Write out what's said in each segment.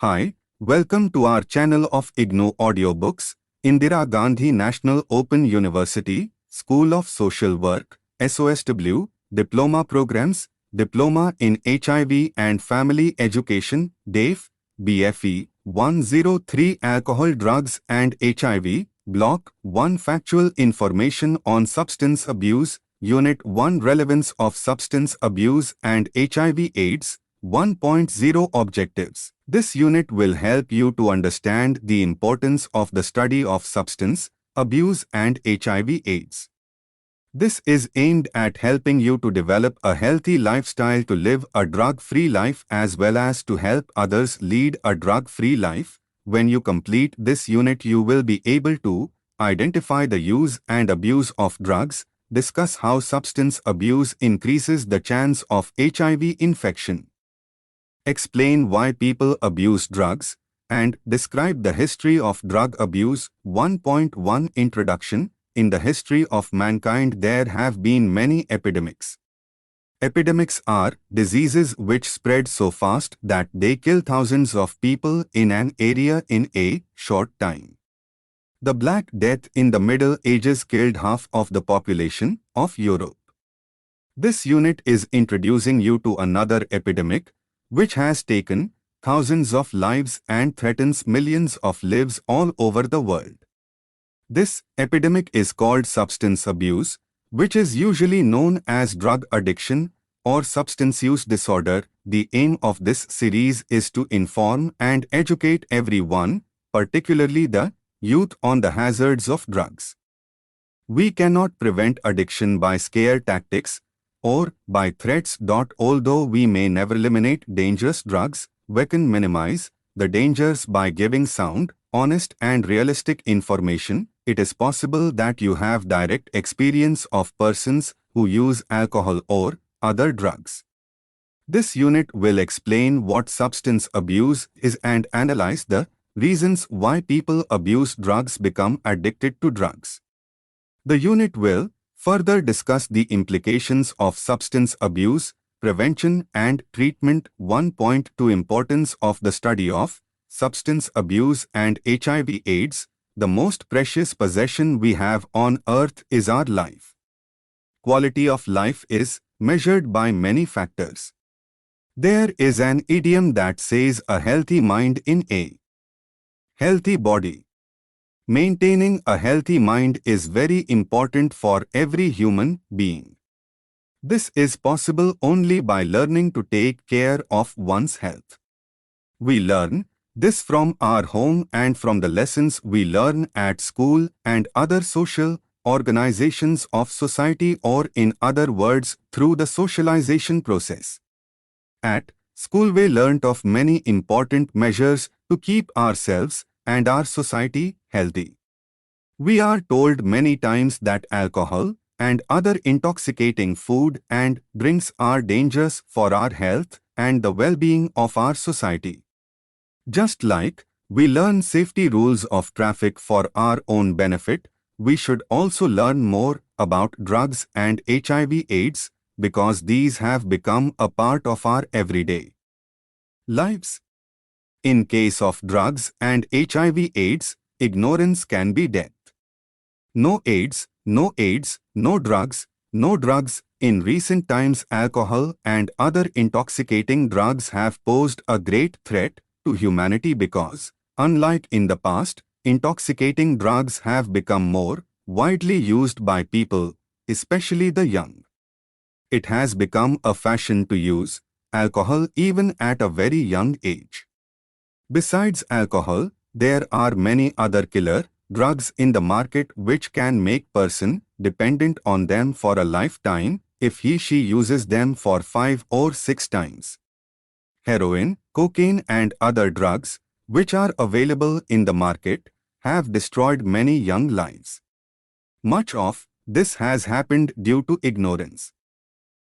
Hi, welcome to our channel of IGNOU audiobooks, Indira Gandhi National Open University, School of Social Work, SOSW, Diploma Programs, Diploma in HIV and Family Education, DAFE, BFE, 103 Alcohol, Drugs and HIV, Block-1 Factual Information on Substance Abuse, Unit 1 Relevance of Substance Abuse and HIV/AIDS, 1.0 Objectives. This unit will help you to understand the importance of the study of substance abuse and HIV/AIDS. This is aimed at helping you to develop a healthy lifestyle to live a drug-free life as well as to help others lead a drug-free life. When you complete this unit, you will be able to identify the use and abuse of drugs, discuss how substance abuse increases the chance of HIV infection, explain why people abuse drugs, and describe the history of drug abuse. 1.1 Introduction. In the history of mankind there have been many epidemics. Epidemics are diseases which spread so fast that they kill thousands of people in an area in a short time. The Black Death in the Middle Ages killed half of the population of Europe. This unit is introducing you to another epidemic, which has taken thousands of lives and threatens millions of lives all over the world. This epidemic is called substance abuse, which is usually known as drug addiction or substance use disorder. The aim of this series is to inform and educate everyone, particularly the youth, on the hazards of drugs. We cannot prevent addiction by scare tactics or by threats. Although we may never eliminate dangerous drugs, we can minimize the dangers by giving sound, honest and realistic information. It is possible that you have direct experience of persons who use alcohol or other drugs. This unit will explain what substance abuse is and analyze the reasons why people abuse drugs, become addicted to drugs. The unit will further discuss the implications of substance abuse, prevention and treatment. 1.2 Importance of the study of substance abuse and HIV/AIDS. The most precious possession we have on earth is our life. Quality of life is measured by many factors. There is an idiom that says a healthy mind in a healthy body. Maintaining a healthy mind is very important for every human being. This is possible only by learning to take care of one's health. We learn this from our home and from the lessons we learn at school and other social organizations of society, or in other words, through the socialization process. At school we learnt of many important measures to keep ourselves and our society healthy. We are told many times that alcohol and other intoxicating food and drinks are dangerous for our health and the well-being of our society. Just like we learn safety rules of traffic for our own benefit, we should also learn more about drugs and HIV/AIDS because these have become a part of our everyday lives. In case of drugs and HIV/AIDS, ignorance can be death. No AIDS, no AIDS, no drugs, no drugs. In recent times, alcohol and other intoxicating drugs have posed a great threat to humanity because, unlike in the past, intoxicating drugs have become more widely used by people, especially the young. It has become a fashion to use alcohol even at a very young age. Besides alcohol, there are many other killer drugs in the market which can make person dependent on them for a lifetime if he/she uses them for 5 or 6 times. Heroin, cocaine and other drugs, which are available in the market, have destroyed many young lives. Much of this has happened due to ignorance.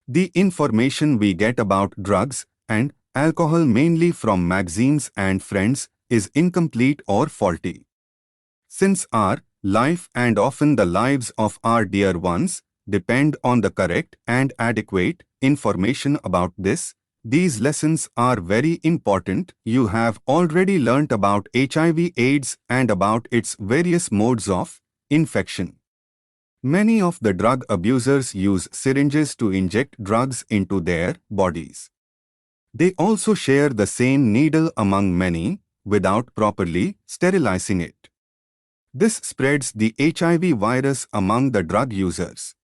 The information we get about drugs and alcohol mainly from magazines and friends is incomplete or faulty. Since our life and often the lives of our dear ones depend on the correct and adequate information about this, These lessons are very important. You have already learnt about HIV/AIDS and about its various modes of infection. Many of the drug abusers use syringes to inject drugs into their bodies. They also share the same needle among many, without properly sterilizing it. This spreads the HIV virus among the drug users.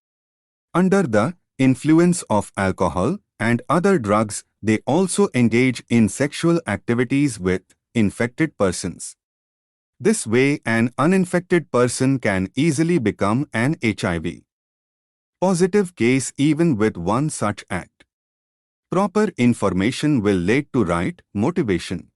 Under the influence of alcohol and other drugs, they also engage in sexual activities with infected persons. This way, an uninfected person can easily become an HIV positive case even with one such act. Proper information will lead to right motivation.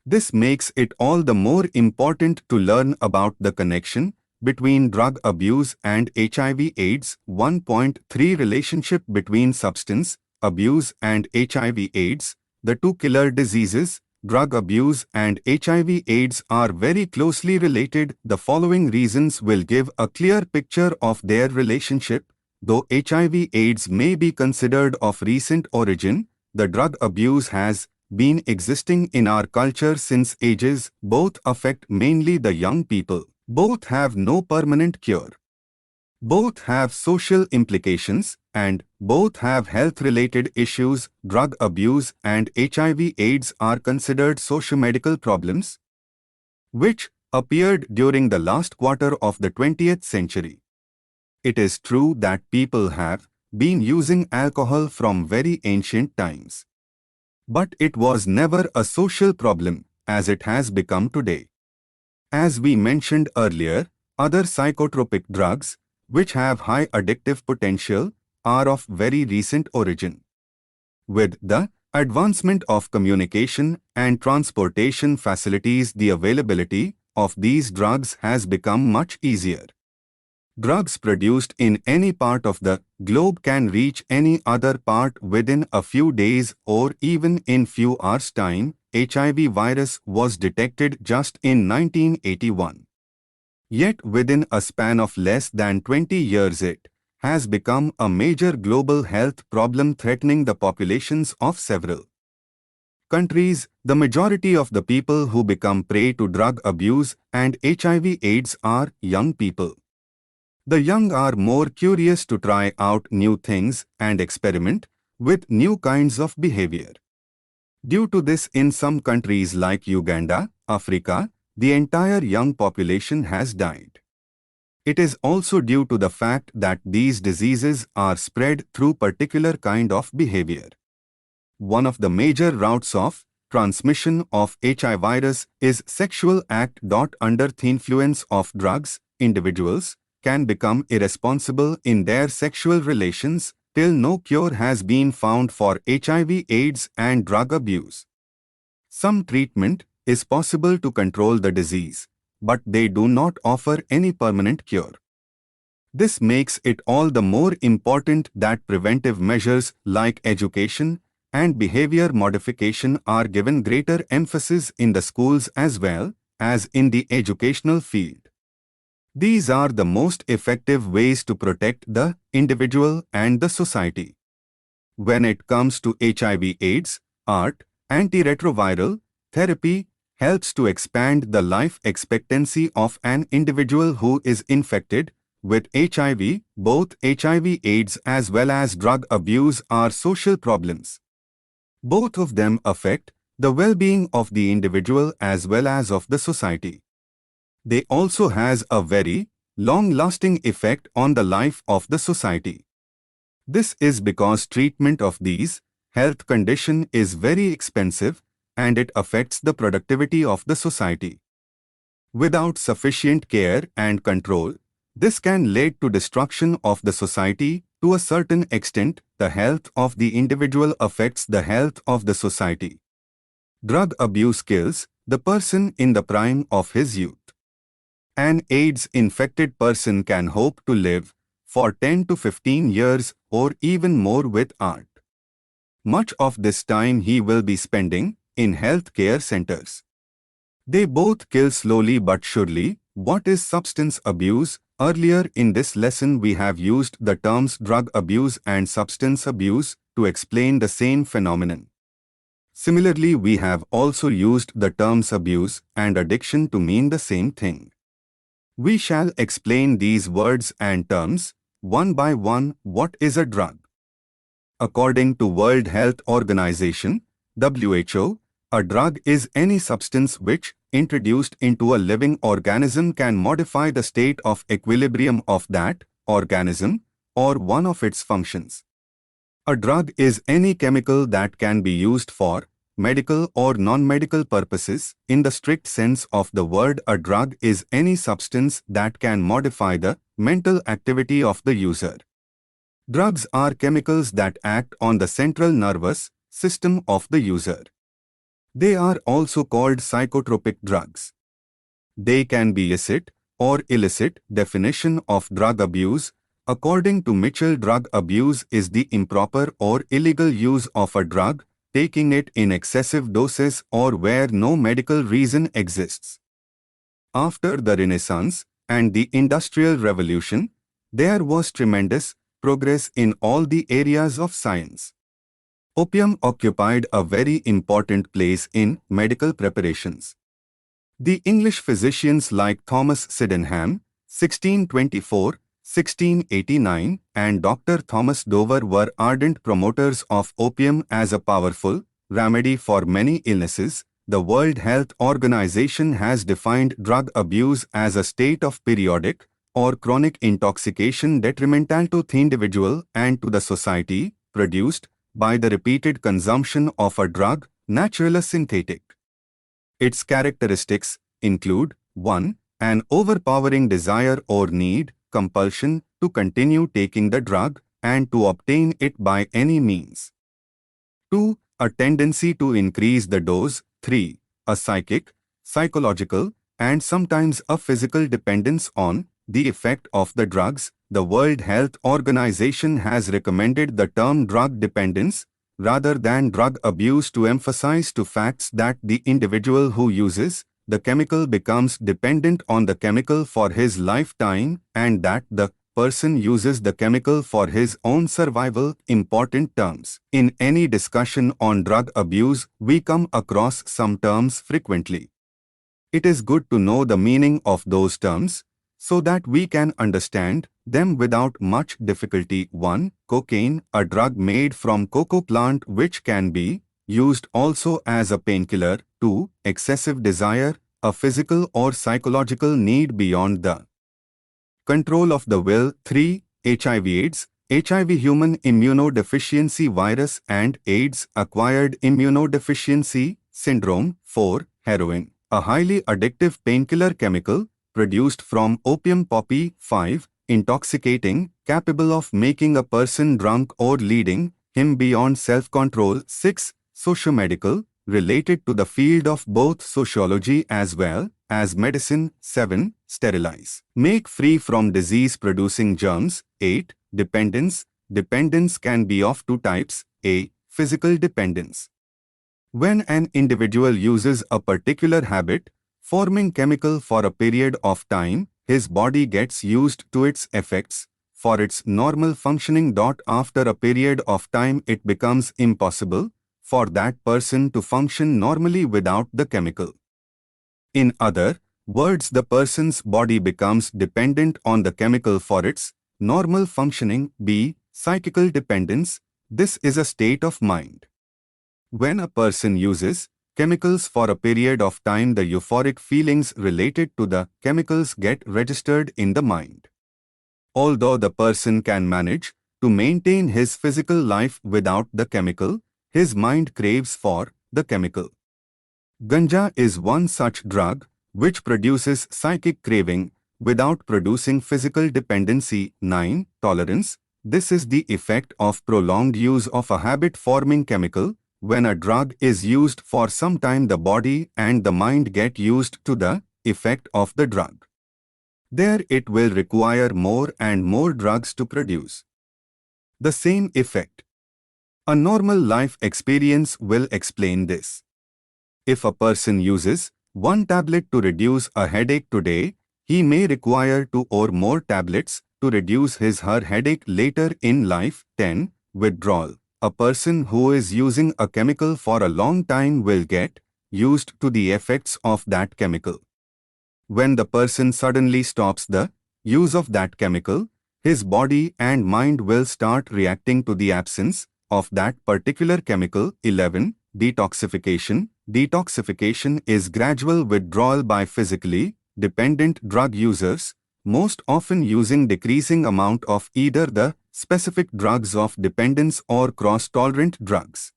This makes it all the more important to learn about the connection between drug abuse and HIV/AIDS. 1.3 Relationship between substance abuse and HIV/AIDS. The two killer diseases, drug abuse and HIV/AIDS, are very closely related. The following reasons will give a clear picture of their relationship. Though HIV/AIDS may be considered of recent origin, the drug abuse has been existing in our culture since ages. Both affect mainly the young people. Both have no permanent cure. Both have social implications, and both have health-related issues. Drug abuse and HIV/AIDS are considered socio-medical problems, which appeared during the last quarter of the 20th century. It is true that people have been using alcohol from very ancient times. But it was never a social problem, as it has become today. As we mentioned earlier, other psychotropic drugs, which have high addictive potential, are of very recent origin. With the advancement of communication and transportation facilities, the availability of these drugs has become much easier. Drugs produced in any part of the globe can reach any other part within a few days or even in few hours' time. HIV virus was detected just in 1981. Yet within a span of less than 20 years it has become a major global health problem threatening the populations of several countries. The majority of the people who become prey to drug abuse and HIV/AIDS are young people. The young are more curious to try out new things and experiment with new kinds of behavior. Due to this, in some countries like Uganda, Africa, the entire young population has died. It is also due to the fact that these diseases are spread through particular kind of behavior. One of the major routes of transmission of HIV virus is sexual act. Under the influence of drugs, individuals can become irresponsible in their sexual relations till no cure has been found for HIV/AIDS and drug abuse. Some treatment is possible to control the disease, but they do not offer any permanent cure. This makes it all the more important that preventive measures like education and behavior modification are given greater emphasis in the schools as well as in the educational field. These are the most effective ways to protect the individual and the society. When it comes to HIV/AIDS, antiretroviral therapy helps to expand the life expectancy of an individual who is infected with HIV. Both HIV/AIDS as well as drug abuse are social problems. Both of them affect the well-being of the individual as well as of the society. They also has a very long-lasting effect on the life of the society. This is because treatment of these health condition is very expensive and it affects the productivity of the society. Without sufficient care and control, this can lead to destruction of the society. To a certain extent, the health of the individual affects the health of the society. Drug abuse kills the person in the prime of his youth. An AIDS-infected person can hope to live for 10 to 15 years or even more with art. Much of this time he will be spending in health care centers. They both kill slowly but surely. What is substance abuse? Earlier in this lesson we have used the terms drug abuse and substance abuse. to explain the same phenomenon. Similarly, we have also used the terms abuse and addiction to mean the same thing. We shall explain these words and terms, one by one. What is a drug? According to World Health Organization, WHO, a drug is any substance which, introduced into a living organism, can modify the state of equilibrium of that organism or one of its functions. A drug is any chemical that can be used for medical or non-medical purposes. In the strict sense of the word, a drug is any substance that can modify the mental activity of the user. Drugs are chemicals that act on the central nervous system of the user. They are also called psychotropic drugs. They can be illicit or illicit. Definition of drug abuse. According to Mitchell, drug abuse is the improper or illegal use of a drug, taking it in excessive doses or where no medical reason exists. After the Renaissance and the Industrial Revolution, there was tremendous progress in all the areas of science. Opium occupied a very important place in medical preparations. The English physicians like Thomas Sydenham, 1624–1689, and Dr. Thomas Dover were ardent promoters of opium as a powerful remedy for many illnesses. The World Health Organization has defined drug abuse as a state of periodic or chronic intoxication detrimental to the individual and to the society, produced by the repeated consumption of a drug, natural or synthetic. Its characteristics include 1. An overpowering desire or need, compulsion, to continue taking the drug and to obtain it by any means. 2. A tendency to increase the dose. 3. A psychic, psychological, and sometimes a physical dependence on the effect of the drugs. The World Health Organization has recommended the term drug dependence rather than drug abuse to emphasize to facts that the individual who uses the chemical becomes dependent on the chemical for his lifetime and that the person uses the chemical for his own survival. Important terms. In any discussion on drug abuse, we come across some terms frequently. It is good to know the meaning of those terms so that we can understand them without much difficulty. 1. Cocaine, a drug made from cocoa plant which can be used also as a painkiller. 2. Excessive desire, a physical or psychological need beyond the control of the will. 3. HIV/AIDS, HIV human immunodeficiency virus and AIDS acquired immunodeficiency syndrome. 4. Heroin, a highly addictive painkiller chemical produced from opium poppy. 5. Intoxicating, capable of making a person drunk or leading him beyond self-control. 6. Sociomedical, related to the field of both sociology as well as medicine. 7. Sterilize, make free from disease-producing germs. 8. Dependence, dependence can be of two types. A. Physical dependence, when an individual uses a particular habit-forming chemical for a period of time, his body gets used to its effects for its normal functioning. After a period of time, it becomes impossible for that person to function normally without the chemical. In other words, the person's body becomes dependent on the chemical for its normal functioning. B. Psychical dependence, this is a state of mind. When a person uses chemicals for a period of time, the euphoric feelings related to the chemicals get registered in the mind. Although the person can manage to maintain his physical life without the chemical, his mind craves for the chemical. Ganja is one such drug which produces psychic craving without producing physical dependency. 9. Tolerance, this is the effect of prolonged use of a habit-forming chemical. When a drug is used for some time, the body and the mind get used to the effect of the drug. There it will require more and more drugs to produce the same effect. A normal life experience will explain this. If a person uses one tablet to reduce a headache today, he may require 2 or more tablets to reduce his/her headache later in life. 10. Withdrawal, A person who is using a chemical for a long time will get used to the effects of that chemical. When the person suddenly stops the use of that chemical, his body and mind will start reacting to the absence of that particular chemical. 11. Detoxification. Detoxification is gradual withdrawal by physically dependent drug users, most often using decreasing amount of either the specific drugs of dependence or cross-tolerant drugs.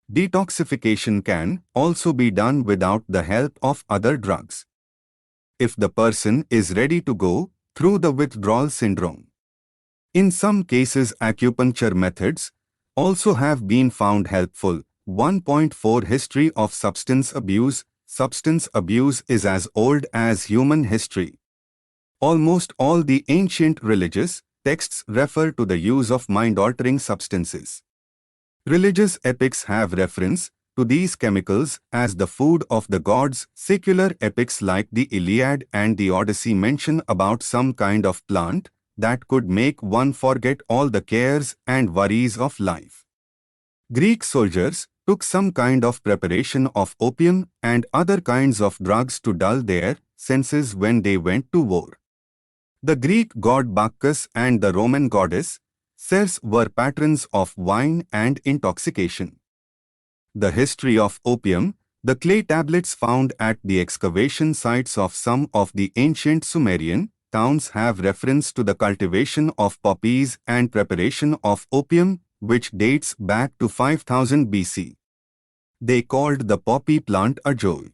Detoxification can also be done without the help of other drugs, if the person is ready to go through the withdrawal syndrome. In some cases, acupuncture methods also have been found helpful. 1.4 History of substance abuse. Substance abuse is as old as human history. Almost all the ancient religious texts refer to the use of mind-altering substances. Religious epics have reference to these chemicals as the food of the gods. Secular epics like the Iliad and the Odyssey mention about some kind of plant that could make one forget all the cares and worries of life. Greek soldiers took some kind of preparation of opium and other kinds of drugs to dull their senses when they went to war. The Greek god Bacchus and the Roman goddess Ceres were patrons of wine and intoxication. The history of opium. The clay tablets found at the excavation sites of some of the ancient Sumerian towns have reference to the cultivation of poppies and preparation of opium, which dates back to 5000 BC. They called the poppy plant a joy.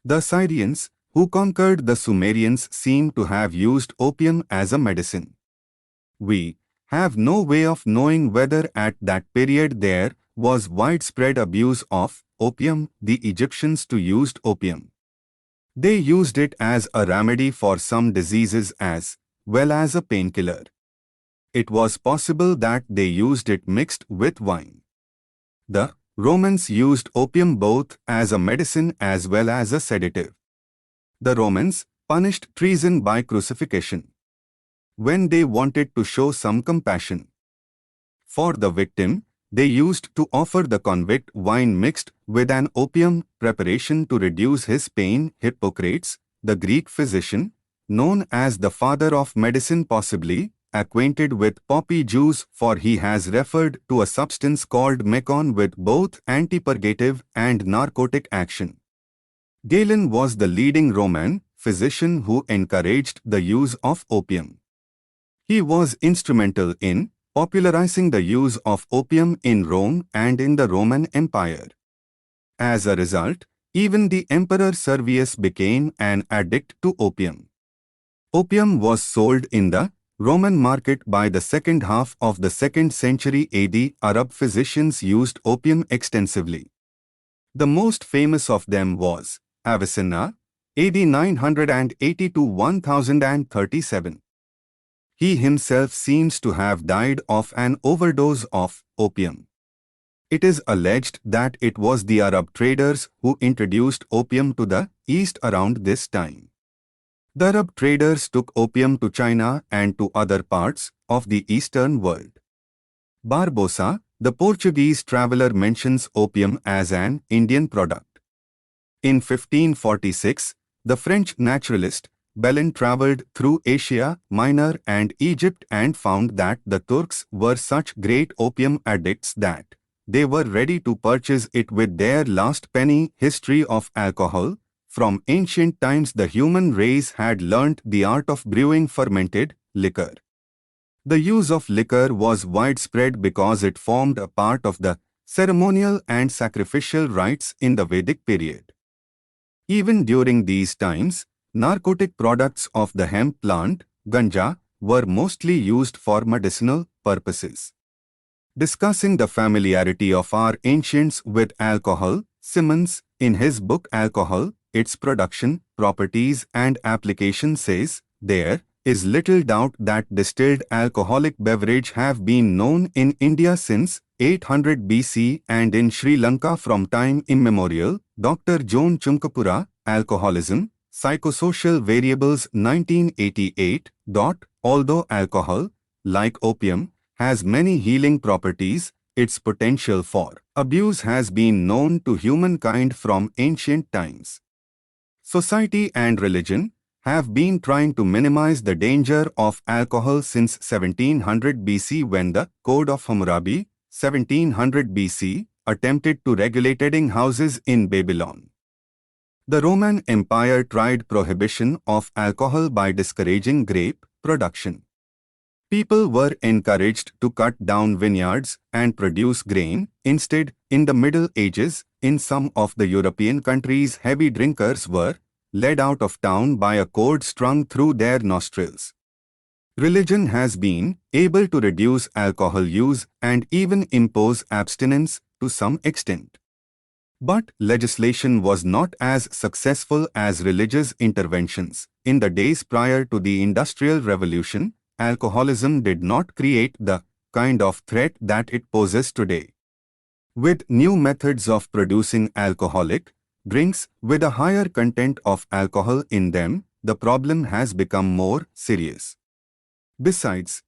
The Assyrians, who conquered the Sumerians, seem to have used opium as a medicine. We have no way of knowing whether at that period there was widespread abuse of opium. The Egyptians too used opium. They used it as a remedy for some diseases as well as a painkiller. It was possible that they used it mixed with wine. The Romans used opium both as a medicine as well as a sedative. The Romans punished treason by crucifixion when they wanted to show some compassion for the victim. They used to offer the convict wine mixed with an opium preparation to reduce his pain. Hippocrates, the Greek physician, known as the father of medicine, possibly acquainted with poppy juice, for he has referred to a substance called mecon with both antipurgative and narcotic action. Galen was the leading Roman physician who encouraged the use of opium. He was instrumental in popularizing the use of opium in Rome and in the Roman Empire. As a result, even the Emperor Servius became an addict to opium. Opium was sold in the Roman market by the second half of the 2nd century AD. Arab physicians used opium extensively. The most famous of them was Avicenna, AD 980 to 1037. He himself seems to have died of an overdose of opium. It is alleged that it was the Arab traders who introduced opium to the East around this time. The Arab traders took opium to China and to other parts of the Eastern world. Barbosa, the Portuguese traveler, mentions opium as an Indian product. In 1546, the French naturalist Bellin traveled through Asia Minor and Egypt and found that the Turks were such great opium addicts that they were ready to purchase it with their last penny. History of alcohol. From ancient times the human race had learnt the art of brewing fermented liquor. The use of liquor was widespread because it formed a part of the ceremonial and sacrificial rites in the Vedic period. Even during these times, narcotic products of the hemp plant, ganja, were mostly used for medicinal purposes. Discussing the familiarity of our ancients with alcohol, Simmons, in his book Alcohol, Its Production, Properties and Application, says, "There is little doubt that distilled alcoholic beverage have been known in India since 800 BC and in Sri Lanka from time immemorial." Dr. John Chunkapura, Alcoholism, Psychosocial Variables, 1988. Although alcohol, like opium, has many healing properties, Its potential for abuse has been known to humankind from ancient times. Society and religion have been trying to minimize the danger of alcohol since 1700 BC when the Code of Hammurabi, 1700 BC, attempted to regulate wedding houses in Babylon. The Roman Empire tried prohibition of alcohol by discouraging grape production. People were encouraged to cut down vineyards and produce grain. Instead, in the Middle Ages, in some of the European countries, heavy drinkers were led out of town by a cord strung through their nostrils. Religion has been able to reduce alcohol use and even impose abstinence to some extent. But legislation was not as successful as religious interventions. In the days prior to the Industrial Revolution, alcoholism did not create the kind of threat that it poses today. With new methods of producing alcoholic drinks with a higher content of alcohol in them, the problem has become more serious. Besides,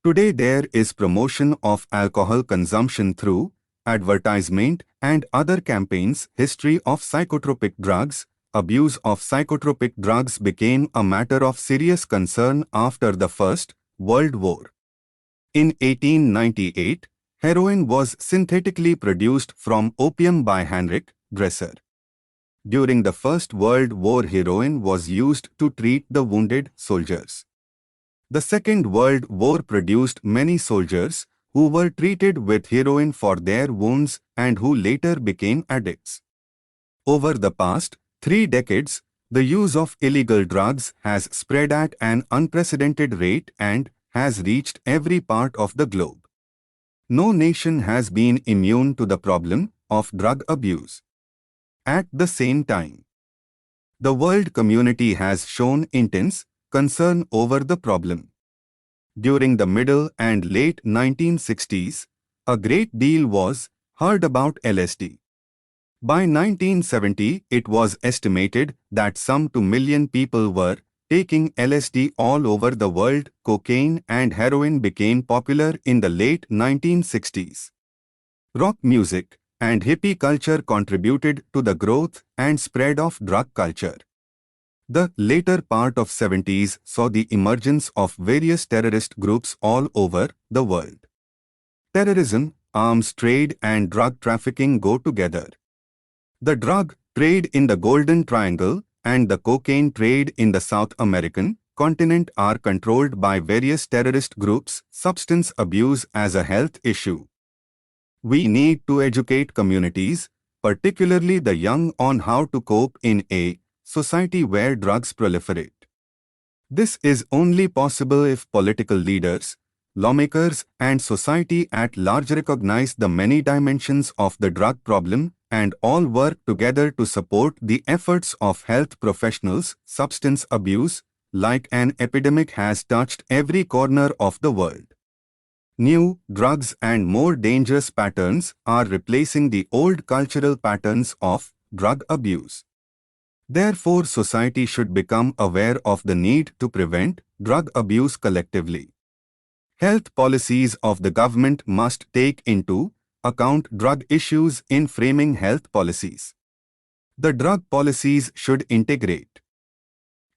today there is promotion of alcohol consumption through advertisement and other campaigns. History of psychotropic drugs. Abuse of psychotropic drugs became a matter of serious concern after the First World War. In 1898, heroin was synthetically produced from opium by Heinrich Dresser. During the First World War, heroin was used to treat the wounded soldiers. The Second World War produced many soldiers who were treated with heroin for their wounds and who later became addicts. Over the past 3 decades, the use of illegal drugs has spread at an unprecedented rate and has reached every part of the globe. No nation has been immune to the problem of drug abuse. At the same time, the world community has shown intense concern over the problem. During the middle and late 1960s, a great deal was heard about LSD. By 1970, it was estimated that some 2 million people were taking LSD all over the world. Cocaine and heroin became popular in the late 1960s. Rock music and hippie culture contributed to the growth and spread of drug culture. The later part of 70s saw the emergence of various terrorist groups all over the world. Terrorism, arms trade and drug trafficking go together. The drug trade in the Golden Triangle and the cocaine trade in the South American continent are controlled by various terrorist groups. Substance abuse as a health issue. We need to educate communities, particularly the young, on how to cope in a society where drugs proliferate. This is only possible if political leaders, lawmakers, and society at large recognize the many dimensions of the drug problem and all work together to support the efforts of health professionals. Substance abuse, like an epidemic, has touched every corner of the world. New drugs and more dangerous patterns are replacing the old cultural patterns of drug abuse. Therefore, society should become aware of the need to prevent drug abuse collectively. Health policies of the government must take into account drug issues in framing health policies. The drug policies should integrate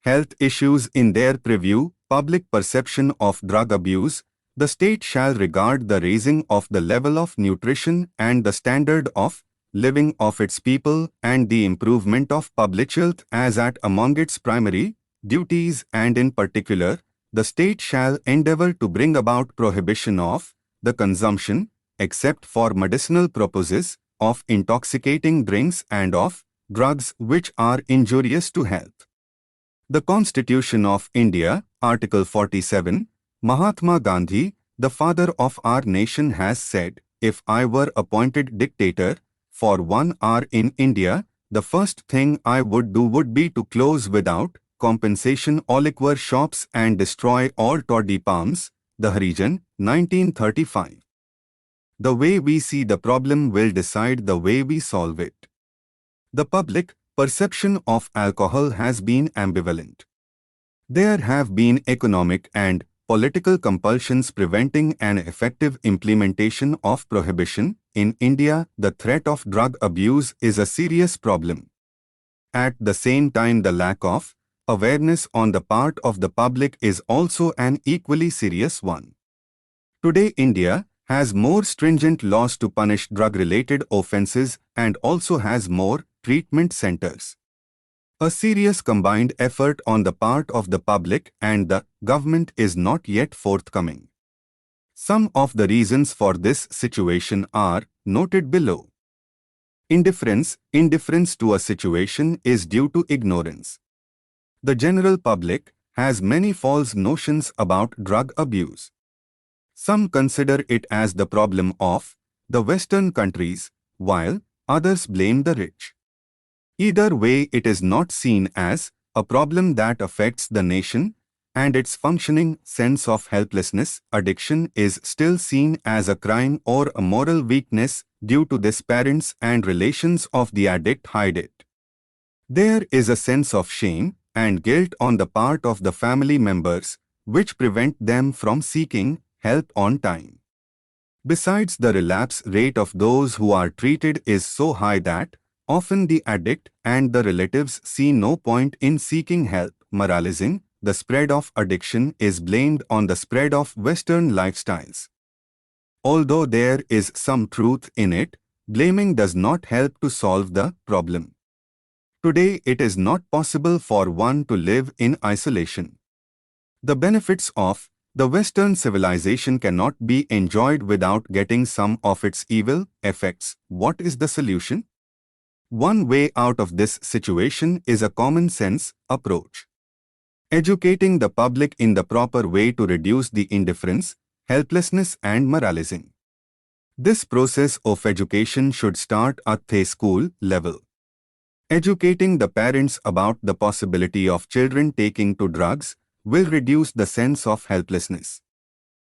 health issues in their preview. Public perception of drug abuse. The state shall regard the raising of the level of nutrition and the standard of living of its people and the improvement of public health as at among its primary duties, and in particular, the state shall endeavor to bring about prohibition of the consumption, except for medicinal purposes, of intoxicating drinks and of drugs which are injurious to health. The Constitution of India, Article 47, Mahatma Gandhi, the father of our nation, has said, "If I were appointed dictator for 1 hour in India, the first thing I would do would be to close without compensation all liquor shops and destroy all toddy palms." The Harijan, 1935. The way we see the problem will decide the way we solve it. The public perception of alcohol has been ambivalent. There have been economic and political compulsions preventing an effective implementation of prohibition. In India, the threat of drug abuse is a serious problem. At the same time, the lack of awareness on the part of the public is also an equally serious one. Today, India has more stringent laws to punish drug-related offences and also has more treatment centres. A serious combined effort on the part of the public and the government is not yet forthcoming. Some of the reasons for this situation are noted below. Indifference to a situation is due to ignorance. The general public has many false notions about drug abuse. Some consider it as the problem of the Western countries, while others blame the rich. Either way, it is not seen as a problem that affects the nation, and its functioning sense of helplessness. Addiction is still seen as a crime or a moral weakness. Due to this, parents and relations of the addict hide it. There is a sense of shame and guilt on the part of the family members, which prevent them from seeking help on time. Besides, the relapse rate of those who are treated is so high that often the addict and the relatives see no point in seeking help. Moralizing the spread of addiction is blamed on the spread of Western lifestyles. Although there is some truth in it, blaming does not help to solve the problem. Today, it is not possible for one to live in isolation. The benefits of the Western civilization cannot be enjoyed without getting some of its evil effects. What is the solution? One way out of this situation is a common sense approach. Educating the public in the proper way to reduce the indifference, helplessness and moralizing. This process of education should start at the school level. Educating the parents about the possibility of children taking to drugs will reduce the sense of helplessness.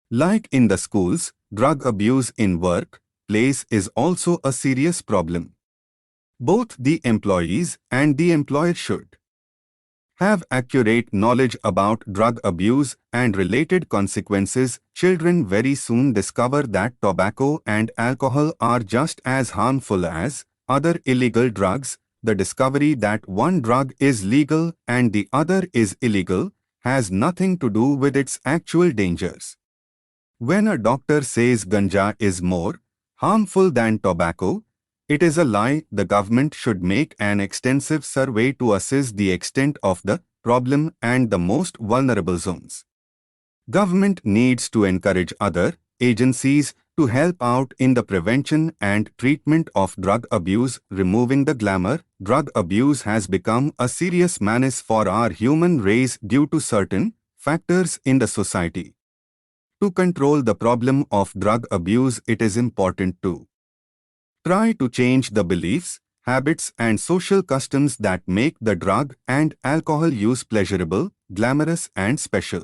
Like in the schools, drug abuse in workplace is also a serious problem. Both the employees and the employer should have accurate knowledge about drug abuse and related consequences. Children very soon discover that tobacco and alcohol are just as harmful as other illegal drugs. The discovery that one drug is legal and the other is illegal has nothing to do with its actual dangers. When a doctor says ganja is more harmful than tobacco, it is a lie. The government should make an extensive survey to assess the extent of the problem and the most vulnerable zones. Government needs to encourage other agencies to help out in the prevention and treatment of drug abuse. Removing the glamour, drug abuse has become a serious menace for our human race due to certain factors in the society. To control the problem of drug abuse, it is important to try to change the beliefs, habits and social customs that make the drug and alcohol use pleasurable, glamorous and special.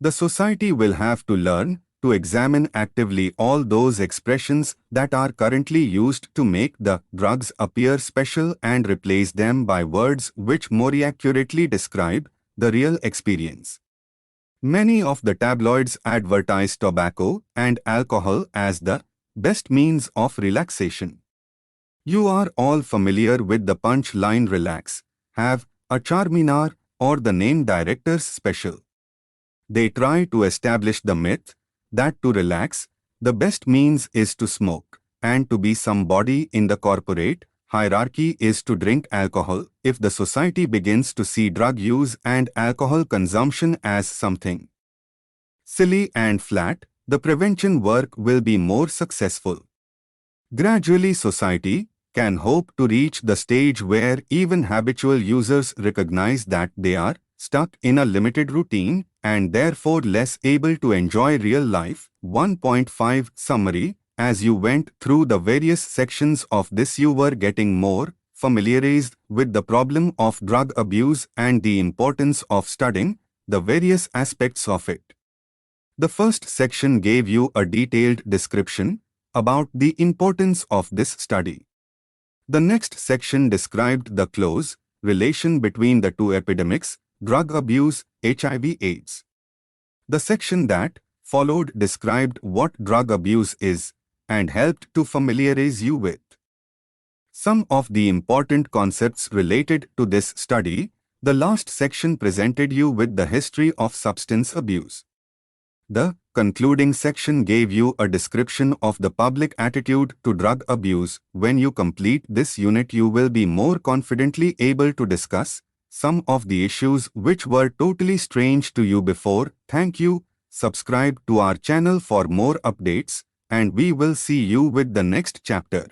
The society will have to learn to examine actively all those expressions that are currently used to make the drugs appear special and replace them by words which more accurately describe the real experience. Many of the tabloids advertise tobacco and alcohol as the best means of relaxation. You are all familiar with the punchline relax, have a Charminar or the name director's special. They try to establish the myth that to relax, the best means is to smoke, and to be somebody in the corporate hierarchy is to drink alcohol. If the society begins to see drug use and alcohol consumption as something silly and flat, the prevention work will be more successful. Gradually, society can hope to reach the stage where even habitual users recognize that they are stuck in a limited routine and therefore less able to enjoy real life. 1.5 Summary. As you went through the various sections of this, you were getting more familiarized with the problem of drug abuse and the importance of studying the various aspects of it. The first section gave you a detailed description about the importance of this study. The next section described the close relation between the two epidemics, drug abuse, HIV/AIDS. The section that followed described what drug abuse is and helped to familiarize you with some of the important concepts related to this study. The last section presented you with the history of substance abuse. The concluding section gave you a description of the public attitude to drug abuse. When you complete this unit, you will be more confidently able to discuss some of the issues which were totally strange to you before. Thank you. Subscribe to our channel for more updates, and we will see you with the next chapter.